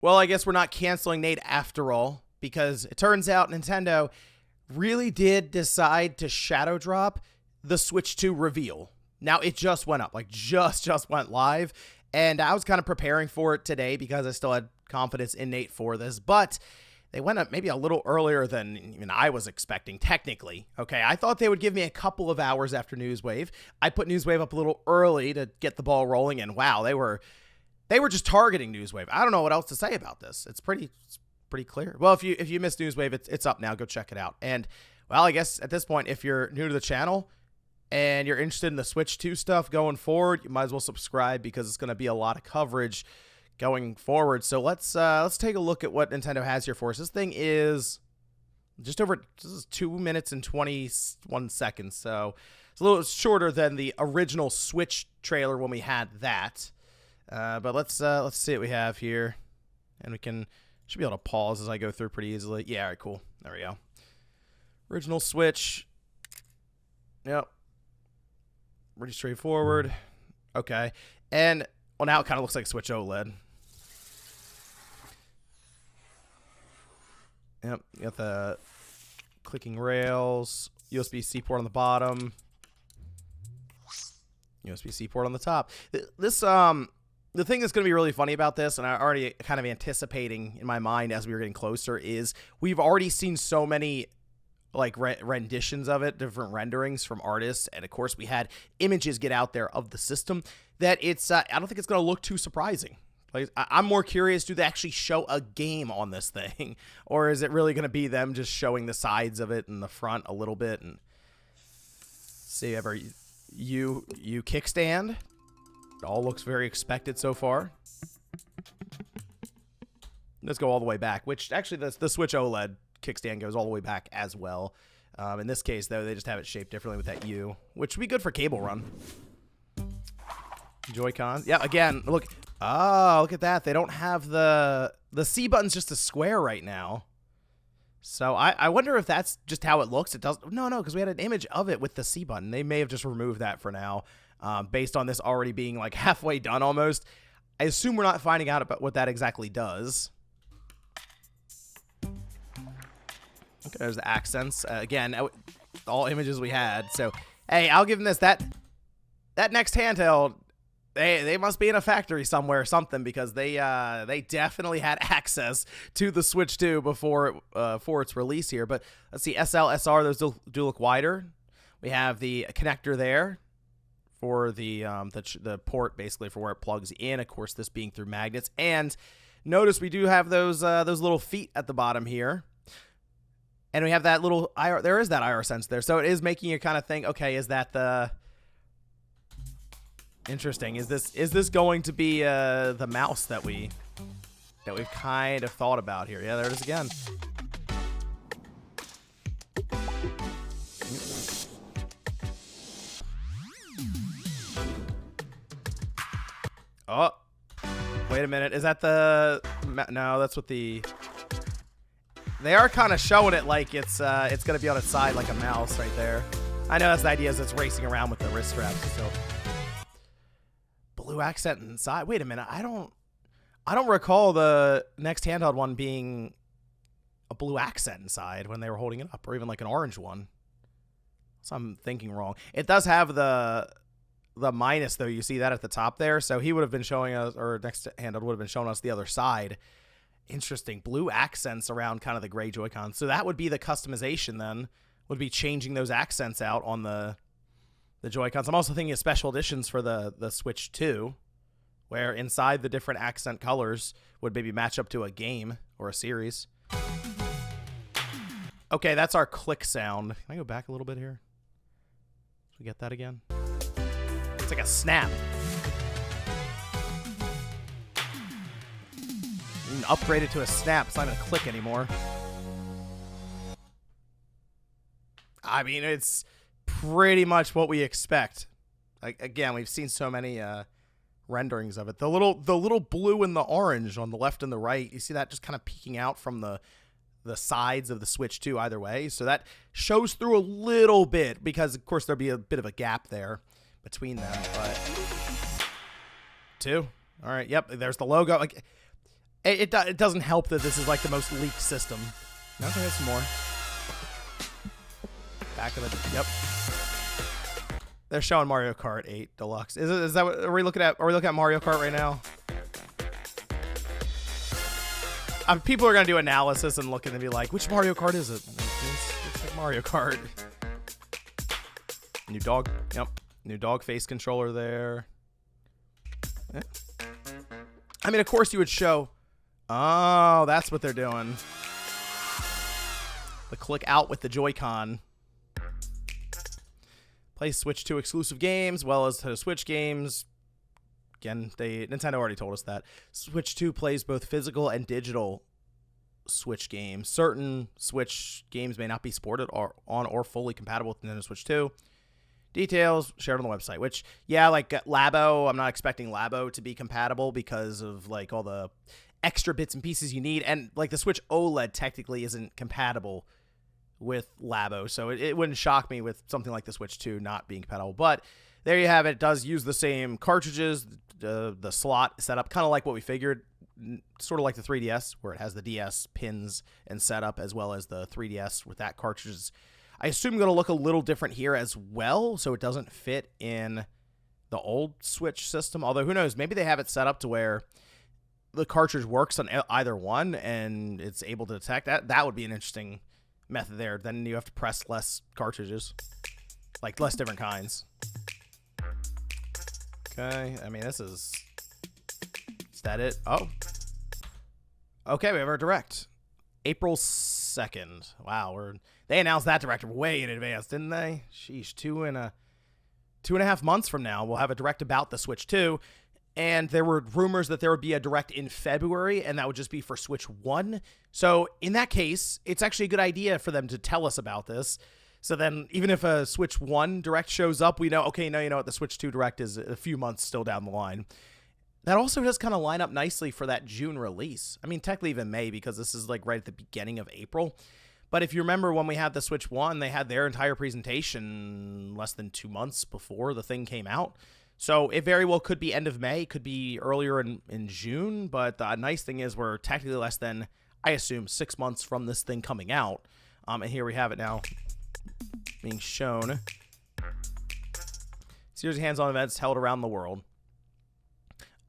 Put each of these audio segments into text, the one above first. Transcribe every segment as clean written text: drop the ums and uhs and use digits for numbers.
Well, I guess we're not canceling Nate after all, because it turns out Nintendo really did decide to shadow drop the Switch 2 reveal. Now, it just went up, like just went live, and I was kind of preparing for it today because I still had confidence in Nate for this, but they went up maybe a little earlier than even I was expecting, technically. Okay, I thought they would give me a couple of hours after Newswave. I put Newswave up a little early to get the ball rolling, and wow, they were just targeting Newswave. I don't know what else to say about this. It's pretty clear. Well, if you missed Newswave, it's up now. Go check it out. And well, I guess at this point, if you're new to the channel and you're interested in the Switch 2 stuff going forward, you might as well subscribe because it's going to be a lot of coverage going forward. So let's take a look at what Nintendo has here for us. This thing is just over 2 minutes and 21 seconds. So it's a little shorter than the original Switch trailer when we had that. But let's see what we have here, and should be able to pause as I go through pretty easily. Yeah, all right, cool. There we go. Original Switch. Yep. Pretty straightforward. Okay. And well, now it kind of looks like Switch OLED. Yep. You got the clicking rails, USB-C port on the bottom, USB-C port on the top. The thing that's going to be really funny about this, and I already kind of anticipating in my mind as we were getting closer, is we've already seen so many like renditions of it, different renderings from artists, and of course we had images get out there of the system that it's I don't think it's going to look too surprising. Like, I'm more curious, do they actually show a game on this thing, or is it really going to be them just showing the sides of it and the front a little bit? And see, ever you kickstand. It all looks very expected so far. Let's go all the way back, which actually the Switch OLED kickstand goes all the way back as well. In this case, though, they just have it shaped differently with that U, which would be good for cable run. Joy-Cons. Yeah, again, look. Oh, look at that. They don't have the C button's just a square right now. So I wonder if that's just how it looks. It does. No, because we had an image of it with the C button. They may have just removed that for now. Based on this already being like halfway done almost. I assume we're not finding out about what that exactly does. Okay, there's the accents. Again, all images we had. So, hey, I'll give them this. That next handheld, they must be in a factory somewhere or something, because they definitely had access to the Switch 2 before its release here. But let's see, SL, SR, those do look wider. We have the connector there for the port, basically, for where it plugs in. Of course, this being through magnets. And notice we do have those little feet at the bottom here. And we have that little IR. There is that IR sense there. So it is making you kind of think, okay, is that the... Interesting. Is this going to be the mouse that we've kind of thought about here? Yeah, there it is again. Oh, wait a minute. Is that the... No, that's what the... They are kind of showing it like it's going to be on its side like a mouse right there. I know that's the idea, is it's racing around with the wrist straps. So blue accent inside. Wait a minute. I don't recall the next handheld one being a blue accent inside when they were holding it up, or even like an orange one. So I'm thinking wrong. It does have the minus, though. You see that at the top there. So he would have been showing us, or next handheld would have been showing us the other side. Interesting. Blue accents around kind of the gray Joy-Con. So that would be the customization then, would be changing those accents out on the Joy-Cons. I'm also thinking of special editions for the Switch 2, where inside the different accent colors would maybe match up to a game or a series. Okay, that's our click sound. Can I go back a little bit here? Should we get that again? It's like a snap. Upgrade it to a snap. It's not going to click anymore. I mean, it's pretty much what we expect. Like, again, we've seen so many renderings of it. The little blue and the orange on the left and the right, you see that just kind of peeking out from the sides of the Switch 2 either way. So that shows through a little bit, because of course there'll be a bit of a gap there between them. But 2. All right. Yep. There's the logo. Like, It doesn't help that this is like the most leaked system. Okay, there's some more. Back of the yep. They're showing Mario Kart 8 Deluxe. Is that what are we looking at? Are we looking at Mario Kart right now? People are gonna do analysis and look and be like, which Mario Kart is it? It's Mario Kart. New dog. Yep. New dog face controller there. Yeah. I mean, of course you would show. Oh, that's what they're doing. The click out with the Joy-Con. Play Switch 2 exclusive games, well as to Switch games. Again, Nintendo already told us that. Switch 2 plays both physical and digital Switch games. Certain Switch games may not be supported or on or fully compatible with Nintendo Switch 2. Details shared on the website, which, yeah, like Labo, I'm not expecting Labo to be compatible because of, like, all the extra bits and pieces you need. And, like, the Switch OLED technically isn't compatible with Labo, so it wouldn't shock me with something like the Switch 2 not being compatible. But there you have it. It does use the same cartridges, the slot setup, kind of like what we figured, sort of like the 3DS, where it has the DS pins and setup, as well as the 3DS with that cartridges. I assume going to look a little different here as well, so it doesn't fit in the old Switch system. Although, who knows? Maybe they have it set up to where the cartridge works on either one, and it's able to detect that. That would be an interesting method there. Then you have to press less cartridges, like less different kinds. Okay, I mean, is that it? Oh. Okay, we have our direct. April 2nd. Wow, they announced that direct way in advance, didn't they? Sheesh, 2.5 months from now, we'll have a direct about the Switch 2. And there were rumors that there would be a direct in February, and that would just be for Switch 1. So in that case, it's actually a good idea for them to tell us about this. So then even if a Switch 1 direct shows up, we know, okay, now you know what, the Switch 2 direct is a few months still down the line. That also does kind of line up nicely for that June release. I mean, technically even May, because this is like right at the beginning of April. But if you remember when we had the Switch 1, they had their entire presentation less than 2 months before the thing came out. So it very well could be end of May, could be earlier in June. But the nice thing is we're technically less than, I assume, 6 months from this thing coming out. And here we have it now being shown. Series of hands-on events held around the world.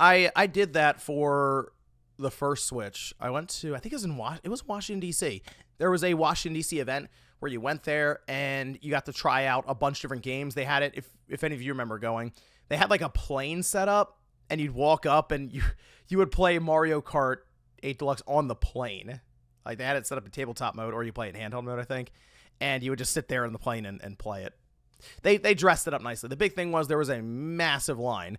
I did that for the first Switch. I went to, I think it was Washington, D.C. There was a Washington, D.C. event where you went there and you got to try out a bunch of different games. They had it, if any of you remember going, they had like a plane set up, and you'd walk up and you would play Mario Kart 8 Deluxe on the plane. Like they had it set up in tabletop mode, or you play it in handheld mode, I think. And you would just sit there in the plane and play it. They dressed it up nicely. The big thing was there was a massive line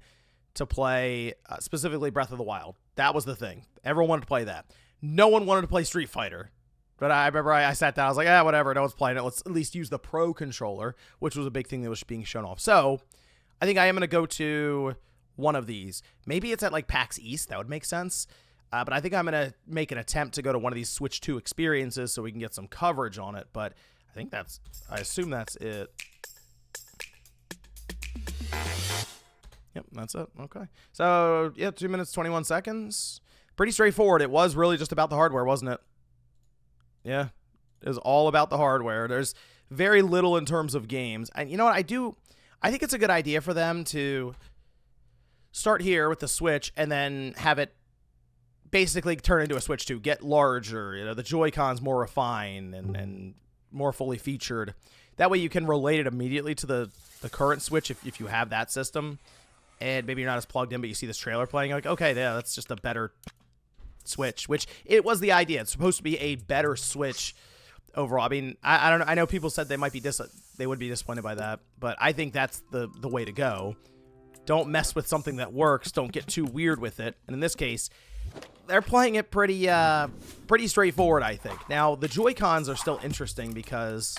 to play specifically Breath of the Wild. That was the thing. Everyone wanted to play that. No one wanted to play Street Fighter. But I remember I sat down. I was like, whatever. No one's playing it. Let's at least use the Pro controller, which was a big thing that was being shown off. So I think I am going to go to one of these. Maybe it's at like PAX East. That would make sense. But I think I'm going to make an attempt to go to one of these Switch 2 experiences so we can get some coverage on it. But I assume that's it. Yep, that's it. Okay. So, yeah, 2 minutes, 21 seconds. Pretty straightforward. It was really just about the hardware, wasn't it? Yeah, it was all about the hardware. There's very little in terms of games. And you know what? I think it's a good idea for them to start here with the Switch and then have it basically turn into a Switch 2, get larger, you know, the Joy-Cons more refined and more fully featured. That way you can relate it immediately to the current Switch if you have that system. And maybe you're not as plugged in, but you see this trailer playing, you're like, okay, yeah, that's just a better Switch, which it was the idea. It's supposed to be a better Switch overall. I mean, I don't know. I know people said they would be disappointed by that, but I think that's the way to go. Don't mess with something that works. Don't get too weird with it. And in this case, they're playing it pretty straightforward, I think. Now, the Joy-Cons are still interesting because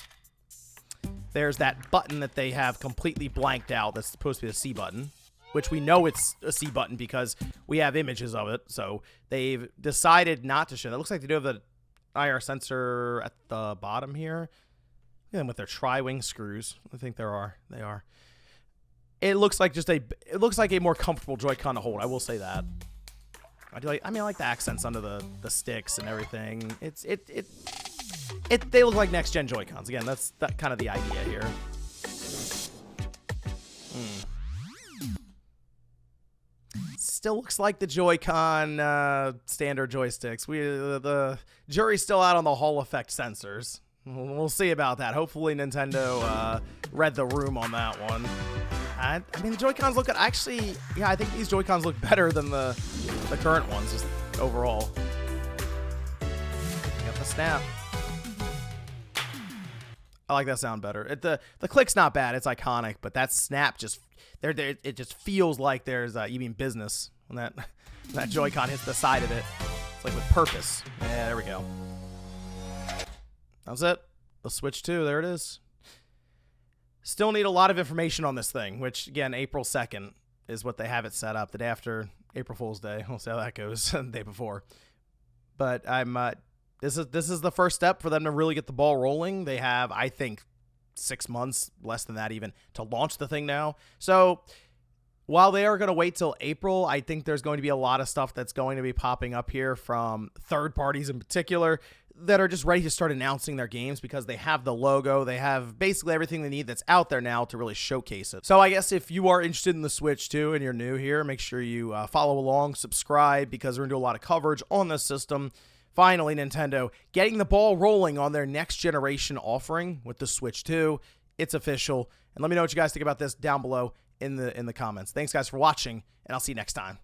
there's that button that they have completely blanked out that's supposed to be the C button, which we know it's a C button because we have images of it. So they've decided not to show that. It looks like they do have the IR sensor at the bottom here. And with their tri-wing screws, I think they are. It looks like a more comfortable Joy-Con to hold. I will say that. I mean, I like the accents under the sticks and everything. They look like next gen Joy-Cons. Again, that's kind of the idea here. Still looks like the Joy-Con standard joysticks. The jury's still out on the Hall effect sensors. We'll see about that. Hopefully Nintendo read the room on that one. I mean, the Joy-Cons look good. Actually, yeah, I think these Joy-Cons look better than the current ones, just overall. Got the snap. I like that sound better. The click's not bad. It's iconic, but that snap just it just feels like there's you mean business when that Joy-Con hits the side of it. It's like with purpose. Yeah, there we go. That's it. The Switch 2, there it is. Still need a lot of information on this thing, which, again, April 2nd is what they have it set up. The day after April Fool's Day. We'll see how that goes the day before. But this is the first step for them to really get the ball rolling. They have, I think, 6 months, less than that even, to launch the thing now. So while they are going to wait till April, I think there's going to be a lot of stuff that's going to be popping up here from third parties in particular that are just ready to start announcing their games because they have the logo. They have basically everything they need that's out there now to really showcase it. So I guess if you are interested in the Switch 2 and you're new here, make sure you follow along, subscribe, because we're going to do a lot of coverage on this system. Finally, Nintendo getting the ball rolling on their next generation offering with the Switch 2. It's official. And let me know what you guys think about this down below in the comments. Thanks, guys, for watching, and I'll see you next time.